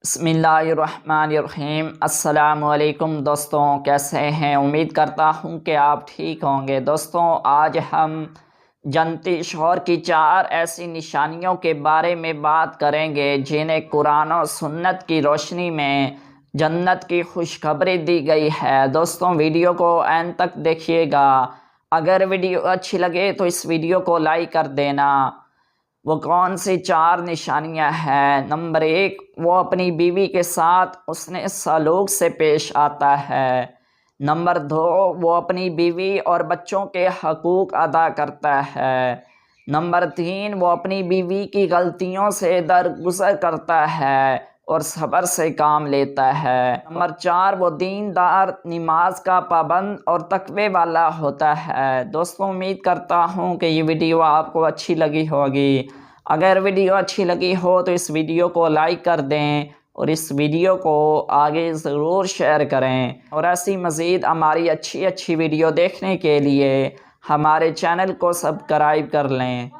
بسم اللہ الرحمن الرحیم۔ السلام علیکم دوستوں، کیسے ہیں؟ امید کرتا ہوں کہ آپ ٹھیک ہوں گے۔ دوستوں، آج ہم جنتی شوہر کی 4 ایسی نشانیوں کے بارے میں بات کریں گے جنہیں قرآن و سنت کی روشنی میں جنت کی خوشخبری دی گئی ہے۔ دوستوں، ویڈیو کو اینڈ تک دیکھیے گا۔ اگر ویڈیو اچھی لگے تو اس ویڈیو کو لائک کر دینا۔ وہ کون سی 4 نشانیاں ہیں؟ نمبر 1، وہ اپنی بیوی کے ساتھ حسن سلوک سے پیش آتا ہے۔ نمبر 2، وہ اپنی بیوی اور بچوں کے حقوق ادا کرتا ہے۔ نمبر 3، وہ اپنی بیوی کی غلطیوں سے درگزر کرتا ہے اور صبر سے کام لیتا ہے۔ نمبر 4، وہ دیندار، نماز کا پابند اور تقوی والا ہوتا ہے۔ دوستوں، امید کرتا ہوں کہ یہ ویڈیو آپ کو اچھی لگی ہوگی۔ اگر ویڈیو اچھی لگی ہو تو اس ویڈیو کو لائک کر دیں اور اس ویڈیو کو آگے ضرور شیئر کریں، اور ایسی مزید ہماری اچھی ویڈیو دیکھنے کے لیے ہمارے چینل کو سبسکرائب کر لیں۔